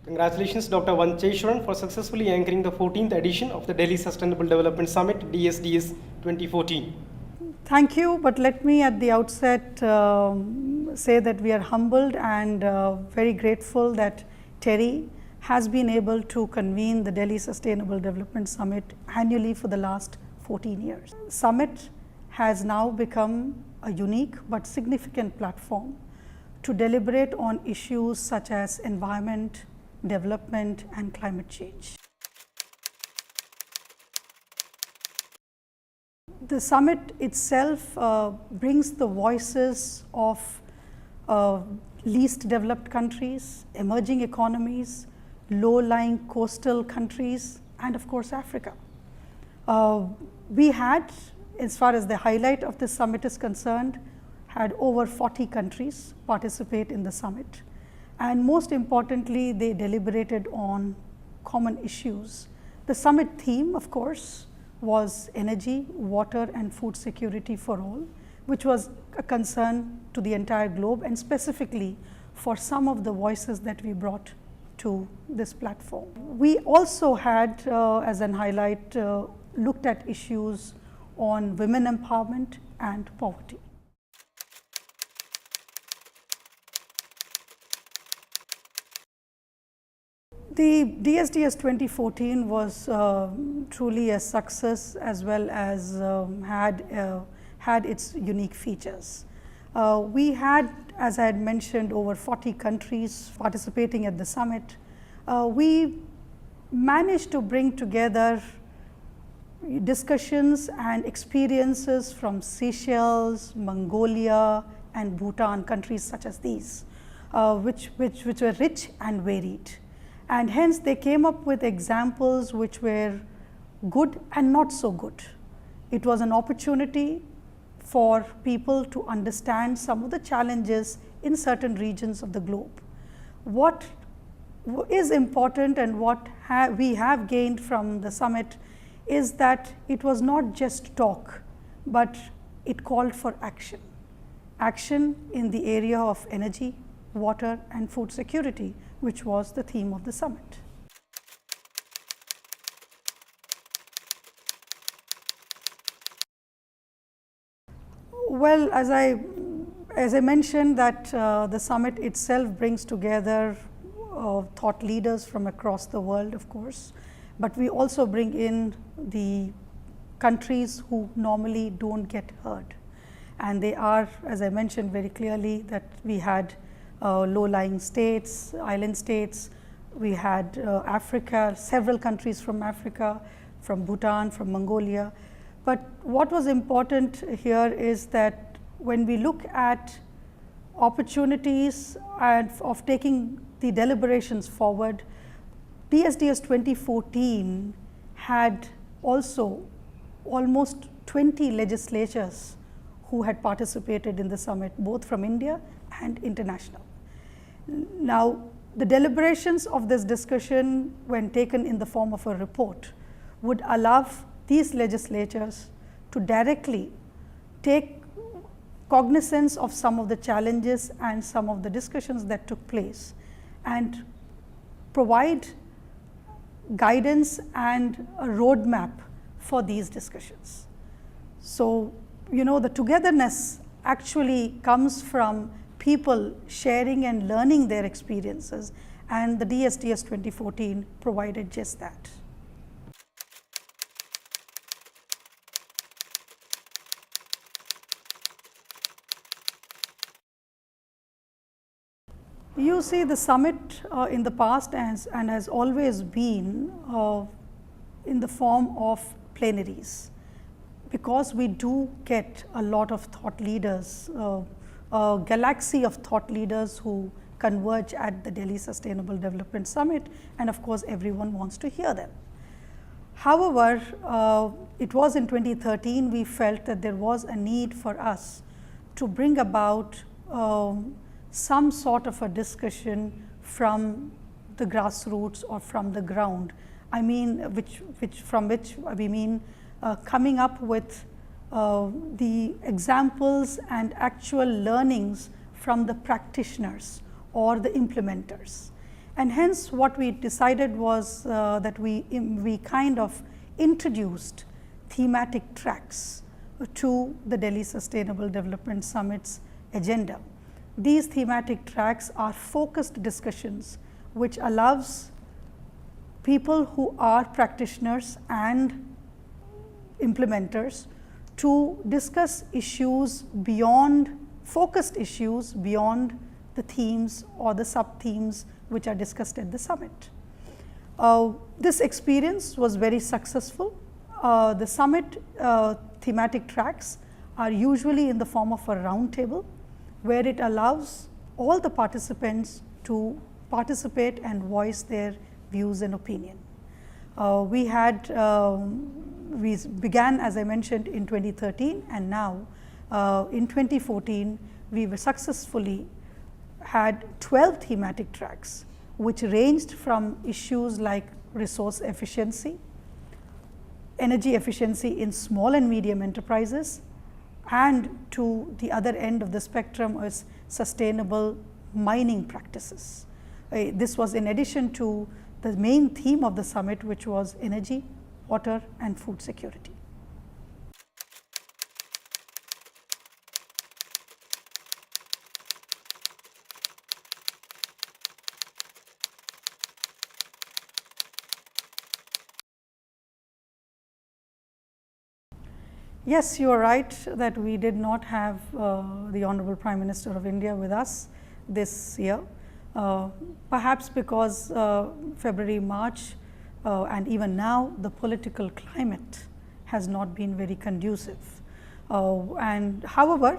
Congratulations, Dr. Vancheswaran, for successfully anchoring the 14th edition of the Delhi Sustainable Development Summit, DSDS 2014. Thank you, but let me at the outset say that we are humbled and very grateful that TERI has been able to convene the Delhi Sustainable Development Summit annually for the last 14 years. Summit has now become a unique but significant platform to deliberate on issues such as environment, development and climate change. The summit itself brings the voices of least developed countries, emerging economies, low-lying coastal countries and of course Africa. We had, as far as the highlight of this summit is concerned, had over 40 countries participate in the summit, and most importantly they deliberated on common issues. The summit theme of course was energy, water and food security for all, which was a concern to the entire globe and specifically for some of the voices that we brought to this platform. We also had as an highlight looked at issues on women empowerment and poverty. The DSDS 2014 was truly a success as well as had its unique features. We had, as I had mentioned, over 40 countries participating at the summit. We managed to bring together discussions and experiences from Seychelles, Mongolia and Bhutan, countries such as these, which were rich and varied. And hence they came up with examples which were good and not so good. It was an opportunity for people to understand some of the challenges in certain regions of the globe. What is important and what we have gained from the summit is that it was not just talk, but it called for action. Action in the area of energy, water and food security, which was the theme of the summit. Well, as I mentioned that the summit itself brings together thought leaders from across the world, of course, but we also bring in the countries who normally don't get heard, and they are, as I mentioned very clearly, that we had low-lying states, island states, we had Africa, several countries from Africa, from Bhutan, from Mongolia. But what was important here is that when we look at opportunities and of taking the deliberations forward, DSDS 2014 had also almost 20 legislatures who had participated in the summit, both from India and international. Now, the deliberations of this discussion, when taken in the form of a report, would allow these legislatures to directly take cognizance of some of the challenges and some of the discussions that took place and provide guidance and a roadmap for these discussions. So, you know, the togetherness actually comes from people sharing and learning their experiences, and the DSDS 2014 provided just that. You see, the summit in the past and has always been in the form of plenaries, because we do get a lot of thought leaders, a galaxy of thought leaders who converge at the Delhi Sustainable Development Summit, and of course everyone wants to hear them. However, it was in 2013 we felt that there was a need for us to bring about some sort of a discussion from the grassroots or from the ground. I mean, from which we mean coming up with the examples and actual learnings from the practitioners or the implementers. And hence what we decided was that we kind of introduced thematic tracks to the Delhi Sustainable Development Summit's agenda. These thematic tracks are focused discussions which allows people who are practitioners and implementers to discuss issues beyond, focused issues beyond the themes or the sub-themes which are discussed at the summit. This experience was very successful. The summit thematic tracks are usually in the form of a round table, where it allows all the participants to participate and voice their views and opinion. We began, as I mentioned, in 2013, and now in 2014 we were successfully had 12 thematic tracks, which ranged from issues like resource efficiency, energy efficiency in small and medium enterprises, and to the other end of the spectrum is sustainable mining practices. This was in addition to the main theme of the summit, which was energy, water and food security. Yes, you are right that we did not have the Honorable Prime Minister of India with us this year, perhaps because February, March and even now the political climate has not been very conducive. And however,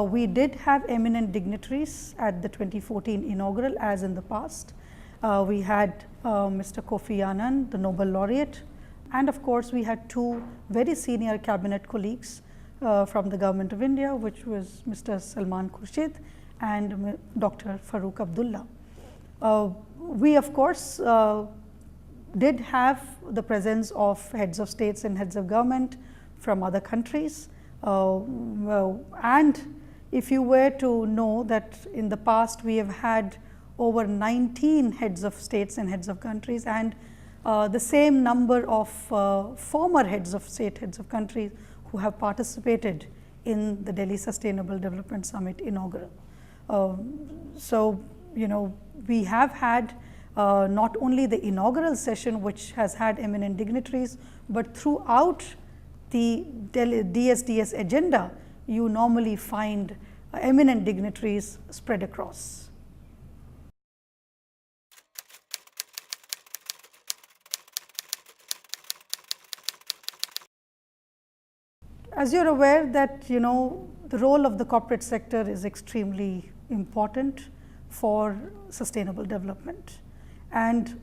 we did have eminent dignitaries at the 2014 inaugural, as in the past. We had Mr. Kofi Annan, the Nobel laureate, and of course we had two very senior cabinet colleagues from the Government of India, which was Mr. Salman Khurshid and Dr. Farooq Abdullah. We of course did have the presence of heads of states and heads of government from other countries, and if you were to know that in the past we have had over 19 heads of states and heads of countries, and the same number of former heads of state, heads of countries who have participated in the Delhi Sustainable Development Summit inaugural. So, you know, we have had not only the inaugural session, which has had eminent dignitaries, but throughout the DSDS agenda, you normally find eminent dignitaries spread across. As you're aware that, you know, the role of the corporate sector is extremely important for sustainable development. And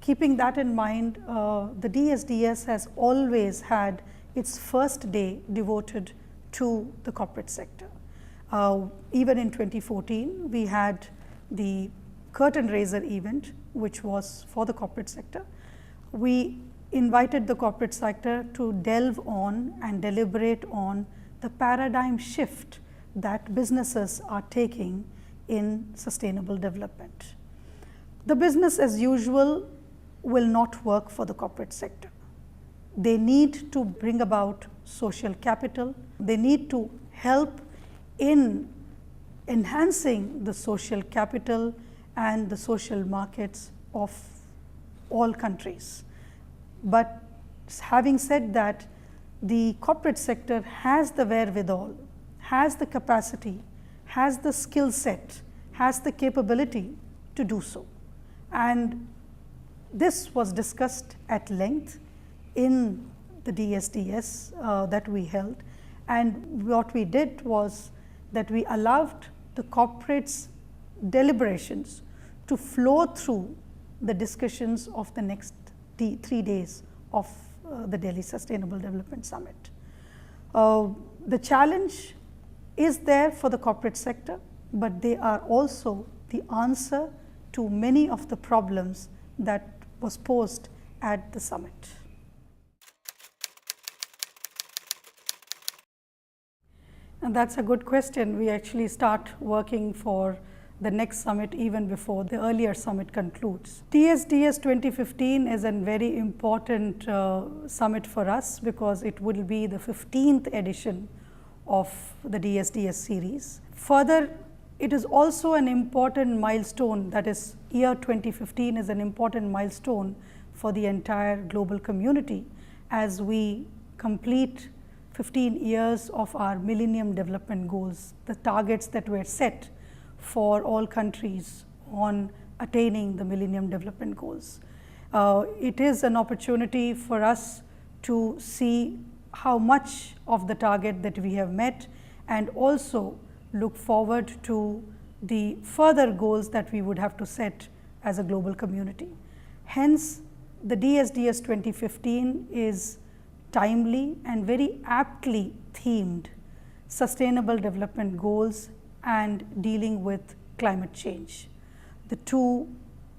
keeping that in mind, the DSDS has always had its first day devoted to the corporate sector. Even in 2014, we had the curtain raiser event, which was for the corporate sector. We invited the corporate sector to delve on and deliberate on the paradigm shift that businesses are taking in sustainable development. The business as usual will not work for the corporate sector. They need to bring about social capital. They need to help in enhancing the social capital and the social markets of all countries. But having said that, the corporate sector has the wherewithal, has the capacity, has the skill set, has the capability to do so. And this was discussed at length in the DSDS that we held. And what we did was that we allowed the corporates' deliberations to flow through the discussions of the next 3 days of the Delhi Sustainable Development Summit. The challenge is there for the corporate sector, but they are also the answer to many of the problems that was posed at the summit. And that's a good question. We actually start working for the next summit even before the earlier summit concludes. DSDS 2015 is a very important summit for us because it will be the 15th edition of the DSDS series. Further, it is also an important milestone, that is, year 2015 is an important milestone for the entire global community as we complete 15 years of our Millennium Development Goals, the targets that were set for all countries on attaining the Millennium Development Goals. It is an opportunity for us to see how much of the target that we have met and also look forward to the further goals that we would have to set as a global community. Hence, the DSDS 2015 is timely and very aptly themed sustainable development goals and dealing with climate change, the two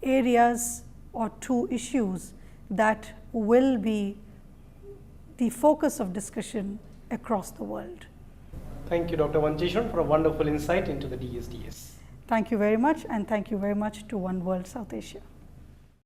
areas or two issues that will be the focus of discussion across the world. Thank you, Dr. Vancheswaran, for a wonderful insight into the DSDS. Thank you very much, and thank you very much to OneWorld South Asia.